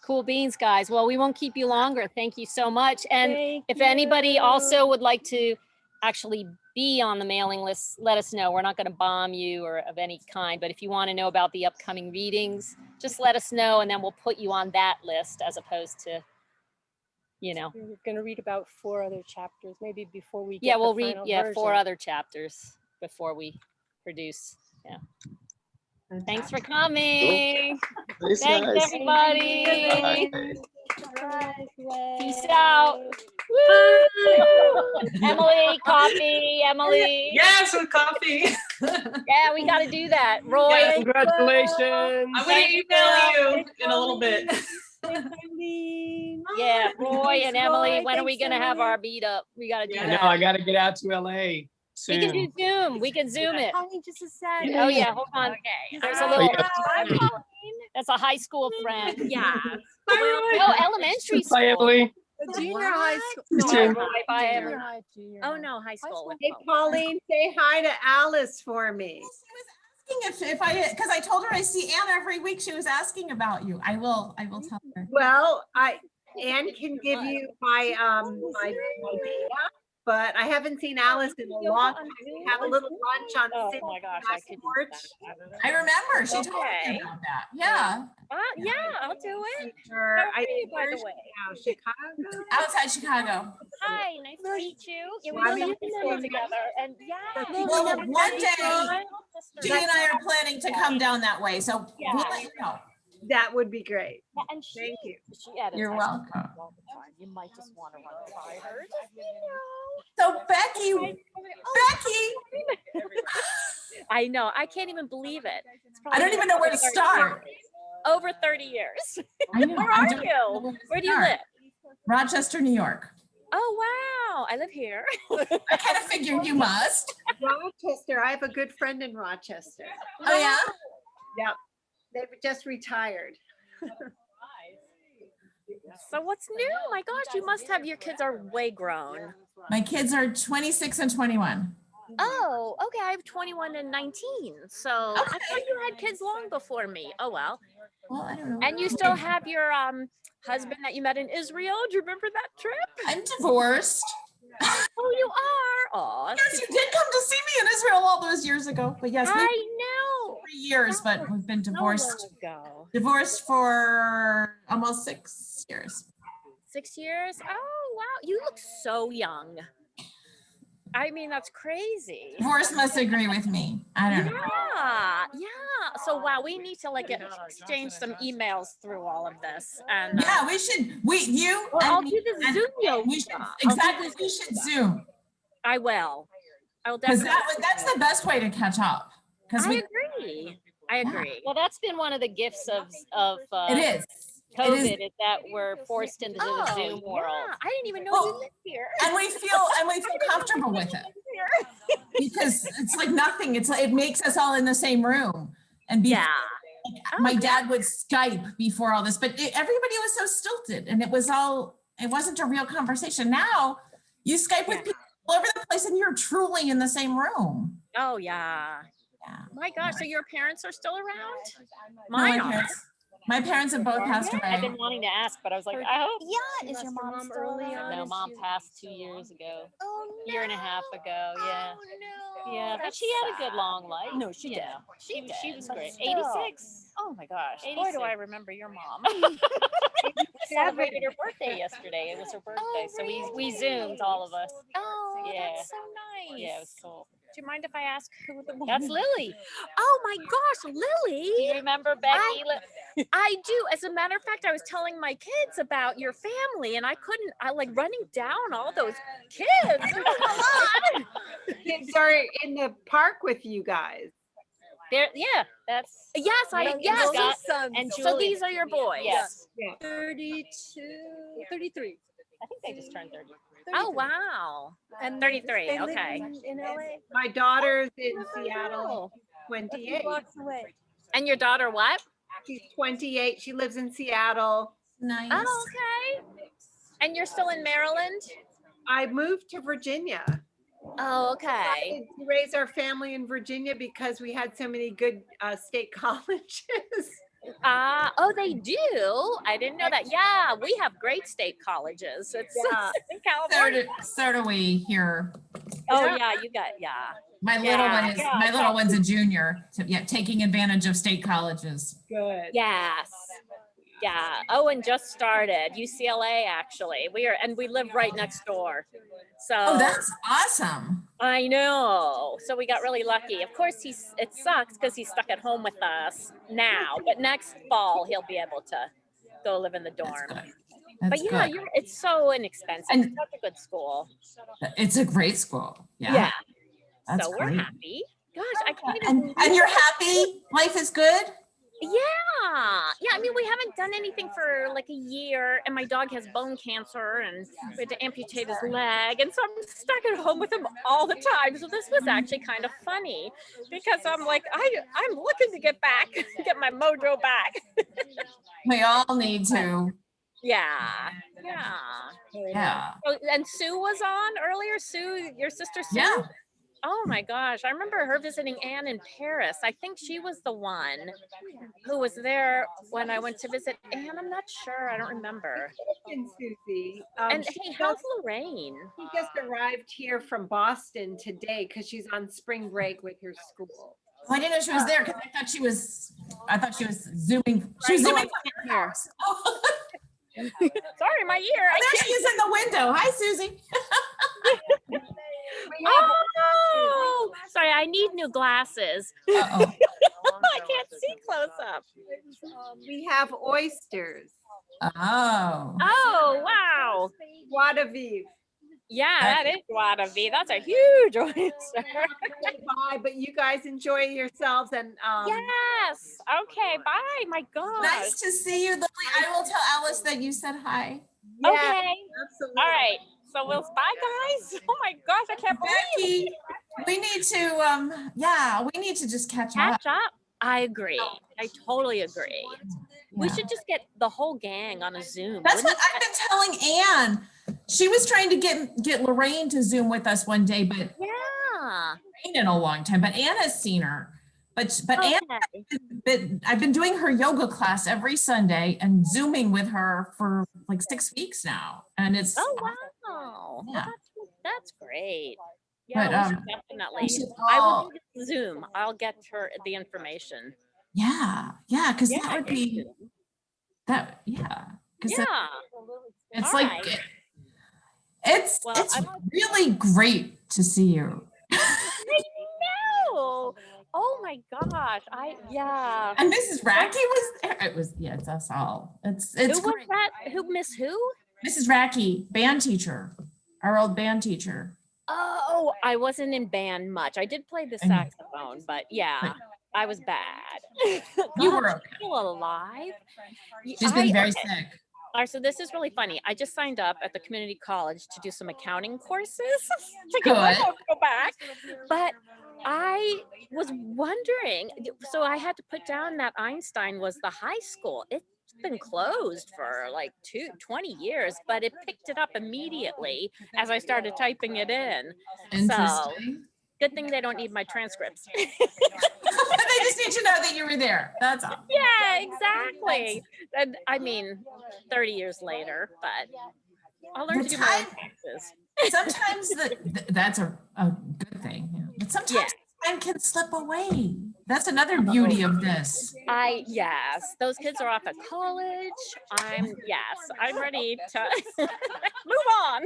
cool beans, guys. Well, we won't keep you longer. Thank you so much. And Thank if you. anybody also would like to actually be on the mailing list, let us know. We're not going to bomb you or of any kind, but if you want to know about the upcoming readings, just let us know, and then we'll put you on that list as opposed to, you know. We're going to read about 4 other chapters, maybe before we get Yeah, the we'll read final 4 version. other chapters before we produce. Yeah. Thanks for coming. Thanks, Thanks, guys. everybody. Bye. Peace out. Woo! Emily, coffee, Emily. Yes, with coffee. Yeah, we got to do that. Roy. Yeah. Congratulations. I'm gonna email you in a little bit. Yeah, Roy and Emily. Roy. When are we Thanks, going to have Emily. our meet up? We got to do I that. know, I got to get out to LA We soon. can do Zoom. We can Zoom it. Colleen, just a sec. Oh yeah, hold on. Okay. There's a Hi. little. Hi, Colleen. That's a high school friend. Yeah. Oh, elementary school. Bye, Emily. Junior high school. You Bye, too. bye, Emily. Junior high, junior Oh high. no, high school. Hey, Pauline, say hi to Alice for me. If I, because I told her I see Anne every week, she was asking about you. I will tell her. Well, Anne can give you my my data, but I haven't seen Alice in a long time. We have a little lunch on Oh City my gosh, I could porch. I remember, she told Okay. me about that. Yeah, Yeah, I'll do it. Or How are I you, by where the is she way? now? Chicago. outside Chicago. Hi, nice to meet you. Yeah, we Well, I went mean, to school together, and yeah. Well, one day, Judy and I are planning to come down that way, so we'll let you know. That would be great. Yeah, and she, Thank you. she edits You're high school welcome. all the time. You might just want to run by her. Just, you So Becky, I know. I can't even believe it. It's I don't probably even know where to 30 start. years. Over 30 years. I know, Where I are don't know you? where to Where do you start. live? Rochester, New York. Oh, wow. I live here. I kind of figured you must. Rochester. I have a good friend in Rochester. Oh, yeah? Yep. They've just retired. So what's new? My gosh, you must have, your kids are way grown. My kids are 26 and 21. Oh, okay. I have 21 and 19. So I thought you had kids long before me. Oh, well. Well, I don't know. And you still have your husband that you met in Israel. Do you remember that trip? I'm divorced. Oh, you are. Oh, Yes, you did come to see me in Israel all those years ago. But yes, maybe I know. 3 years, but we've been divorced. So long ago. Divorced for almost 6 years. 6 years? Oh, wow. You look so young. I mean, that's crazy. Divorce must agree with me. I don't know. Yeah. So wow, we need to like exchange some emails through all of this. And Yeah, we should. You. Well, and I'll me do the and- Zoom and we yoga. should- I'll do Exactly. the We should Zoom. I will. I will Because definitely. that's the best way to catch up. Because I we agree. I agree. Well, that's been one of the gifts of it is. COVID is that we're forced into the Oh, Zoom world. yeah. I didn't even know Well, you lived here. and we feel comfortable with it because it's like nothing. It's like it makes us all in the same room. And Yeah. my dad would Skype before all this, but everybody was so stilted, and it wasn't a real conversation. Now you Skype with people all over the place, and you're truly in the same room. Oh yeah. Yeah. My gosh, so your parents are still around? No, Mine are. my parents have both passed I've away. been wanting to ask, but I was like, I hope. Yeah, is your mom still early around? on? No, mom passed 2 years ago. Oh, Year and a half ago. Yeah. Oh, no. Yeah, but That's she had a good sad. long life. No, she you did. know. She did. She was but great. still. 86. Oh my gosh. Boy, 86. do I remember your mom. We celebrated her birthday yesterday. It was her birthday, so we zoomed all of us. Oh, Yeah. that's so nice. Yeah, it was cool. Do you mind if I ask who the woman That's Lily. Oh my gosh, Do Lily. you remember Becky? I do. As a matter of fact, I was telling my kids about your family, and I like running down all those kids. Come on. Kids are in the park with you guys. There, yeah, that's Yes, yes. Scott sons. and So Julie. these are your boys. Yes, 32, 33. I think they just turned 30. Oh wow. And 33, they live okay. in LA. My daughter's in Oh. Seattle, A few 28. blocks away. And your daughter what? She's 28. She lives in Seattle. Nice. Oh, okay. And you're still in Maryland? I moved to Virginia. Oh, okay. To raise our family in Virginia because we had so many good state colleges. Oh, they do. I didn't know that. Yeah, we have great state colleges. It's Yeah. in California. So do we here. Oh yeah, you got My Yeah. little one's a junior. So, yeah, taking advantage of state colleges. Good. Yes. Yeah. Owen just started UCLA actually. We live right next door. So Oh, that's awesome. I know. So we got really lucky. Of course it sucks because he's stuck at home with us now, but next fall he'll be able to go live in the dorm. But That's yeah, good. it's so inexpensive. And- It's such a good school. It's a great school. Yeah. Yeah. That's So we're great. happy. Gosh, I can't even And you're happy? Life is good? Yeah. I mean, we haven't done anything for like a year, and my dog has bone cancer, and we had to amputate his leg, and so I'm stuck at home with him all the time. So this was actually kind of funny because I'm like, I'm looking to get back, get my mojo back. We all need to. Yeah. Yeah. Oh, and Sue was on earlier. Sue, your sister Sue. Yeah. Oh my gosh, I remember her visiting Anne in Paris. I think she was the one who was there when I went to visit Anne. I'm not sure. I don't remember. And Susie. And she hey, how's just- Lorraine? She just arrived here from Boston today because she's on spring break with her school. Oh, I didn't know she was there because I thought she was zooming. She was zooming from her house. Oh, Sorry, my ear. there she is in the window. Hi, Susie. Oh, sorry. I need new glasses. Uh-oh. I can't see close up. We have oysters. Oh. Oh, wow. Joie de vivre. Yeah, that is Guadavi. That's a huge oyster. Bye, but you guys enjoy yourselves and Yes. Okay. Bye. My God. Nice to see you, Lily. I will tell Alice that you said hi. yeah, Okay. absolutely. All right. So we'll bye, guys. Oh my gosh, I can't believe it. Becky, we need to we need to just catch up. Catch up. I agree. I totally agree. We should just get the whole gang on a Zoom. That's what wouldn't I've been telling Anne. She was trying to get Lorraine to Zoom with us one day, but Yeah. in a long time. But Anne has seen her. But Okay. Anne, I've been doing her yoga class every Sunday and Zooming with her for like 6 weeks now, and it's Oh wow. Well, Yeah. that's great. Yeah, But, we should definitely. we should I all- will do Zoom. I'll get her the information. yeah, because that would get be Zoom. that. Yeah, because Yeah. It's All like, right. it's really great to see you. I know. Oh my gosh. Yeah. And Mrs. Racky was there. It was, yeah, it's us all. It's Who was great. that? Who, Miss who? Mrs. Racky, band teacher, our old band teacher. Oh, I wasn't in band much. I did play the I know. saxophone, but yeah, I was bad. You God, were she's still alive. She's been very sick. All right, so this is really funny. I just signed up at the community college to do some accounting courses to get my Good. home go back. But I was wondering, so I had to put down that Einstein was the high school. It's been closed for like 20 years, but it picked it up immediately as I started typing it in. So Interesting. good thing they don't need my transcripts. They just need to know that you were there. That's all. Yeah, exactly. And I mean, 30 years later, but I'll learn to do my own taxes. Sometimes that's a good thing. Yeah. But sometimes time can slip away. That's another beauty of this. Yes, those kids are off at college. I'm ready to move on.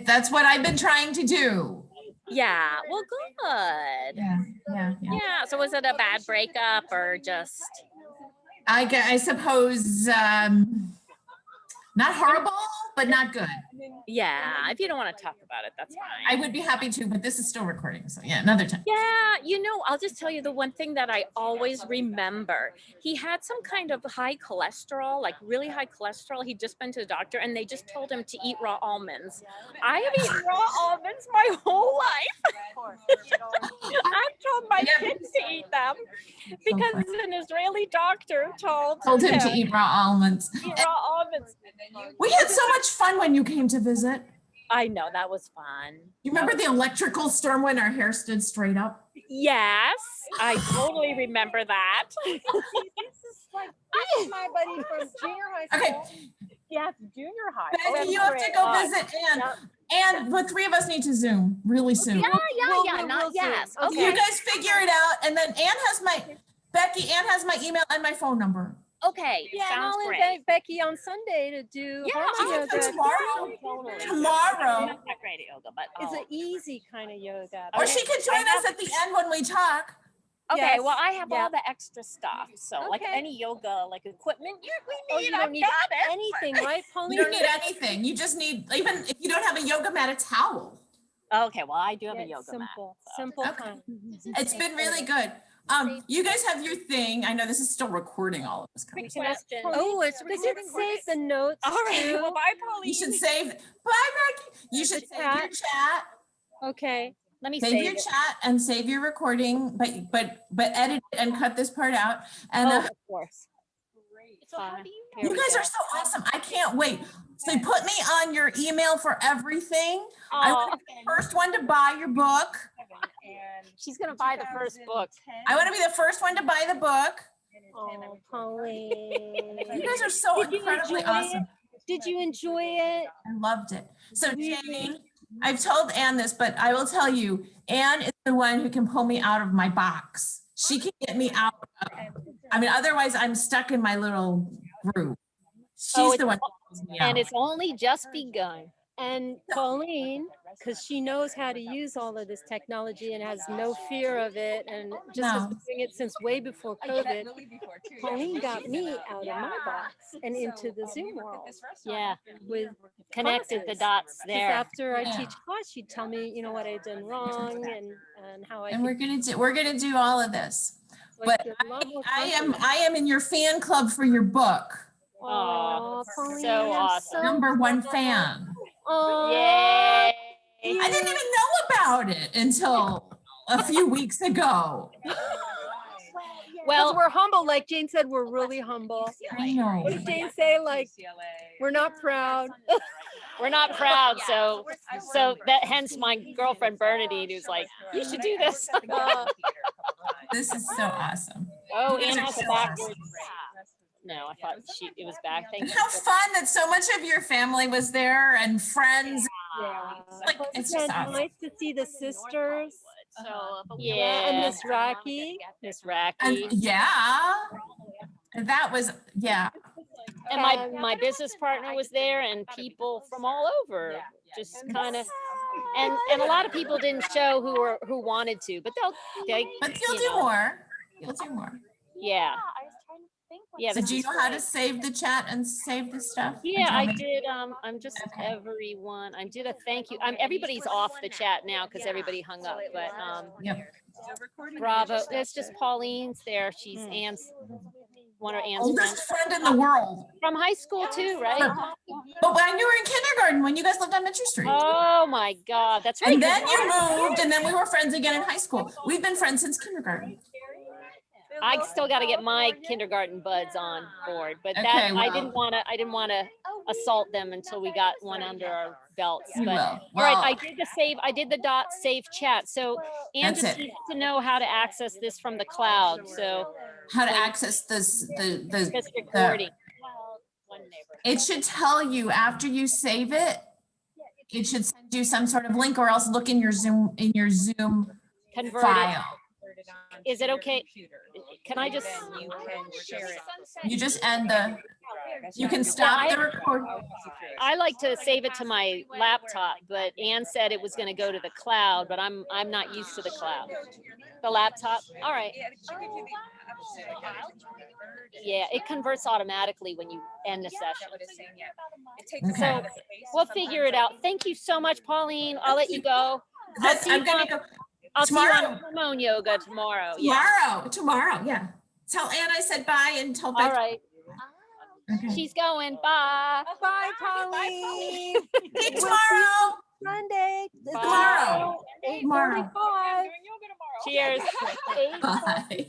That's what I've been trying to do. Yeah, well, good. Yeah. So was it a bad breakup or just? I suppose not horrible, but not good. Yeah, if you don't want to talk about it, that's fine. I would be happy to, but this is still recording. So yeah, another time. Yeah, I'll just tell you the one thing that I always remember. He had some kind of high cholesterol, like really high cholesterol. He'd just been to the doctor and they just told him to eat raw almonds. I have eaten raw almonds my whole life. I've told my kids to eat them because an Israeli doctor told him to eat raw almonds. Eat raw almonds. We had so much fun when you came to visit. I know, that was fun. You remember the electrical storm when our hair stood straight up? Yes, I totally remember that. This is my buddy from junior high school. Okay. Yes, junior high. Becky, you have to go visit Ann. And the three of us need to Zoom really soon. Yes. Okay. You guys figure it out. And then Ann has my email and my phone number. Okay, Yeah, and sounds I'll great. invite Becky on Sunday to do harmony yoga. Tomorrow. Not great at yoga, but It's an easy kind of yoga. Or she could join us at the end when we talk. Okay, Yes. well, I have Yeah. all the extra stuff. So, like Okay. any yoga, like equipment, we Oh, need. you don't need anything, right, Pauline? You don't need anything. You just need, even if you don't have a yoga mat, a towel. Okay, well, I do have a Yeah, yoga mat. simple Okay. kind. It's been really good. You guys have your thing. I know this is still recording all of this. Quick question. Oh, it's Does it save the notes All right, too? well, bye, Pauline. You should save. Bye, Becky. You should save your chat. Okay. Let me Save your chat and save your recording, but edit it and cut this part out. And of course. So how do you guys are so awesome. I can't wait. So put me on your email for everything. I want to be the first one to buy your book. She's gonna buy the first book. I want to be the first one to buy the book. Oh, Pauline. You guys are so Did you incredibly enjoy awesome. it? Did you enjoy it? I loved it. So Jane, I've told Ann this, but I will tell you, Ann is the one who can pull me out of my box. She can get me out. I mean, otherwise I'm stuck in my little groove. She's the one who pulls me out. And it's only just begun. And Pauline, because she knows how to use all of this technology and has no fear of it and just has been doing it since way before COVID, Pauline got me out of my box and into the Zoom world. Yeah, with connected the classes. dots 'Cause there. after I teach class, she'd tell me, what I'd done wrong and how I And could we're gonna do all of this. like, But a lot more I confidence. am in your fan club for your book. Aw, Pauline, so I'm awesome. #1 fan. Oh, Yay! I didn't even know about it until a few weeks ago. Well, we're humble. Like Jane said, we're really humble. I know. What did Jane say? Like, we're not proud. We're not proud, so that hence my girlfriend Bernadine, who's like, you should do this. This is so awesome. Oh, You guys Ann are has so it backwards. No, I thought it was back. Thank And you. how fun that so much of your family was there and friends. Like, it's just And awesome. nice to see the sisters. Yeah. And Miss Rocky. Miss Racky. And that was, yeah. And my business partner was there, and people from all over, just kind of, and a lot of people didn't show who wanted to, but But you'll do more. You'll do more. Yeah. Yeah. So this do you is know how to great. save the chat and save the stuff? Yeah, I Did did. I'm just everyone. I did a thank you. Everybody's off the chat now because everybody hung up. But Yep. bravo. That's just Pauline's there. She's Anne's, one of Anne's Oldest friends. friend in the world. From high school too, right? But when you were in kindergarten, when you guys lived on Mitchell Street. Oh my God, that's right. And then you moved, and then we were friends again in high school. We've been friends since kindergarten. I still got to get my kindergarten buds on board, but that Okay, I didn't want to assault them until we got one under our belts. You But will. all Well, right, I did the dot save chat. So Anne That's just it. needs to know how to access this from the cloud. So how to access this this recording. it should tell you after you save it. It should send you some sort of link, or else look in your Zoom Convert file. Is it okay? Can I just? You can share it. You just end the. You can stop the record. I like to save it to my laptop, but Anne said it was going to go to the cloud, but I'm not used to the cloud. The laptop. All right. Yeah, it converts automatically when you end the session. So we'll figure it out. Thank you so much, Pauline. I'll let you go. I'll see you Tomorrow. on hormone yoga tomorrow. Tomorrow. Yeah. Tell Anne I said bye and tell Becky. All right. Okay. She's going. Bye. Bye, Pauline. See you tomorrow. Monday. Tomorrow. 8:45. Cheers. Bye.